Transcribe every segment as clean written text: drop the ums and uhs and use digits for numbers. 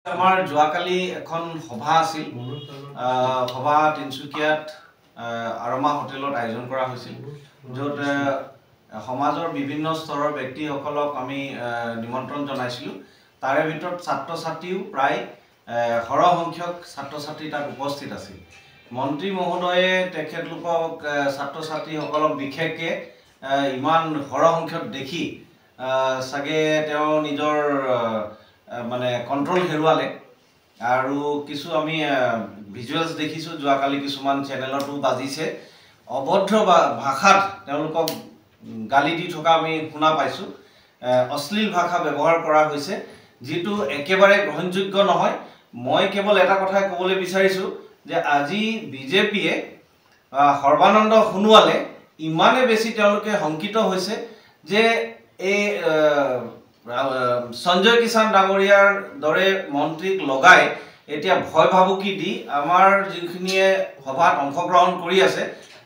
আমাৰ যোৱাকালি এখন সভা আছিল সভা তিনচুকীয়াত আৰমা হোটেলত আয়োজন কৰা হৈছিল য'ত সমাজৰ বিভিন্ন স্তৰৰ ব্যক্তিসকলক আমি নিমন্ত্ৰণ জনাইছিলোঁ তাৰে ভিতৰত ছাত্ৰ ছাত্ৰীও প্ৰায় সৰহ সংখ্যক ছাত্ৰ ছাত্ৰী তাত উপস্থিত আছিল মন্ত্ৰী মহোদয়ে তেখেতলোকক ছাত্ৰ ছাত্ৰীসকলক বিশেষকৈ ইমান সৰহ সংখ্যক দেখি সাগে তেওঁ নিজৰ মানে কন্ট্ৰোল হেৰুৱালে আৰু কিছু আমি ভিজুৱেলছ দেখিছো যোৱাকালি কিছুমান চেনেলতো বাজিছে অভদ্ৰ ভাষাত তেওঁলোকক গালি দি থকা আমি শুনা পাইছো অশ্লীল ভাষা ব্যৱহাৰ কৰা হৈছে যেটো একেবাৰে গ্ৰহণযোগ্য নহয় মই কেৱল এটা কথা ক'বলৈ বিচাৰিছো যে আজি বিজেপিয়ে সৰ্বানন্দ সোণোৱালে ইমানে বেছি তেওঁলোকে সংকিত হৈছে যে এই সঞ্জয় কিষাণ ডাঙৰীয়াৰ দৰে মন্ত্ৰীক লগাই এতিয়া ভয় ভাবুকি দি আমাৰ যিখিনিয়ে সভাত অংশগ্ৰহণ কৰি আছে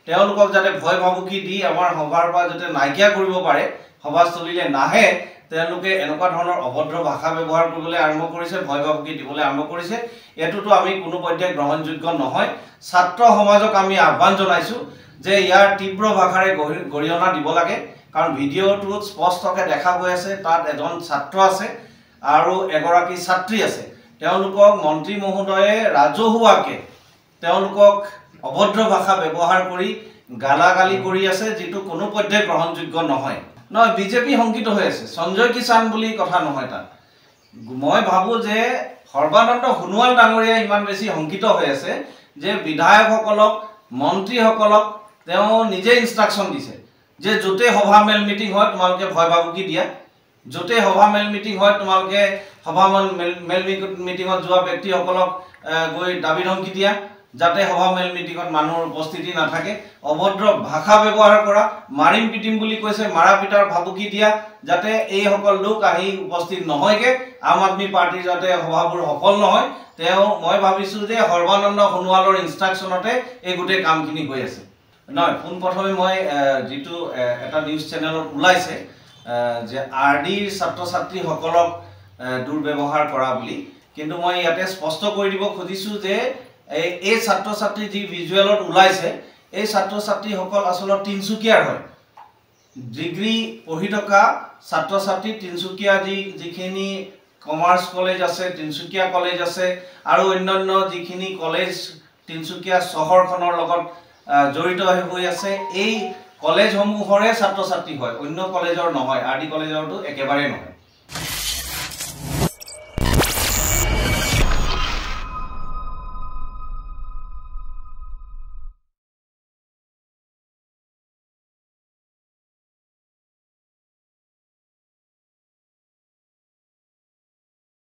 তেওঁলোকক যাতে ভয় ভাবুকি দি আমাৰ সভাৰ পৰা যাতে নাইকিয়া কৰিব পাৰে সভাস্থলীলে নাহে তেওঁলোকে এনেকুৱা ধৰণৰ অভদ্ৰ ভাষা ব্যৱহাৰ কৰিবলৈ আৰম্ভ কৰিছে ভয় ভাবুকি দিবলৈ আৰম্ভ কৰিছে এটোটো আমি কোনো পৰ্যায়ত গ্ৰহণযোগ্য নহয় ছাত্ৰ সমাজক আমি আহ্বান জনাইছো যে ইয়াৰ তীব্ৰ ভাষাৰে গৰিহণা দিব লাগে কাৰণ ভিডিঅ'টো স্পষ্টকৈ দেখা গৈ আছে তাত এজন ছাত্ৰ আছে আৰু এগৰাকী ছাত্ৰী আছে তেওঁলোকক মন্ত্ৰী মহোদয়ে ৰাজহুৱাকে তেওঁলোকক অভদ্ৰ ভাষা ব্যৱহাৰ কৰি গালাগালি কৰি আছে যেটো কোনো পৰ্যায়ত গ্ৰহণযোগ্য নহয় নহয় বিজেপি সংকিত হৈ আছে সঞ্জয় কিষাণ বুলি কথা নহয় তাত মই ভাবো যে সৰ্বানন্দ সোণোৱাল ডাঙৰীয়া ইমান বেছি সংকিত হৈ আছে যে বিধায়কসকলক মন্ত্ৰীসকলক তেওঁ নিজে ইনষ্ট্ৰাকচন দিছে যে যতে সভা মেল মিটিং হয় তোমালকে ভয় ভাবুকি দিয়া যতে সভা মেল মিটিং হয় তোমালকে সভা মেল মিটিংত যোৱা ব্যক্তিসকলক গৈ দাবী ধমকি দিয়া যাতে সভা মেল মিটিংত মানুহৰ উপস্থিতি নাথাকে অভদ্ৰ ভাষা ব্যৱহাৰ কৰা মাৰিম পিটিম বুলি কৈছে মাৰা পিটাৰ ভাবুকি দিয়া যাতে এই সকল লোক আহি উপস্থিত নহয়গে আম আদমি পাৰ্টিৰ যাতে সভাবোৰ সফল নহয় তেওঁ মই ভাবিছো যে সৰ্বানন্দ সোণোৱালৰ ইনষ্ট্ৰাকচনতে এই গোটেই কামখিনি হৈ আছে নহয় কোন প্ৰথমে মই যেটো এটা নিউজ চেনেলত ওলাইছে যে আৰডিৰ ছাত্ৰ ছাত্ৰীসকলক দুৰ্ব্যৱহাৰ কৰা বুলি কিন্তু মই ইয়াতে স্পষ্ট কৰি দিব খুজিছো যে এই ছাত্ৰ ছাত্ৰী যি ভিজুৱেলত ওলাইছে এই ছাত্ৰ ছাত্ৰীসকল আসলে তিনচুকীয়াৰ হয় ডিগ্ৰী পঢ়ি থকা ছাত্ৰ ছাত্ৰী তিনচুকীয়া যিখিনি কমাৰ্চ কলেজ আছে তিনচুকীয়া কলেজ আছে আৰু অন্যান্য যিখিনি কলেজ তিনচুকীয়া চহৰখনৰ লগত জড়িত হৈ আছে এই কলেজসমূহৰে ছাত্ৰ ছাত্ৰী হয় অন্য কলেজৰ নহয় আৰডি কলেজৰটো একেবাৰে নহয়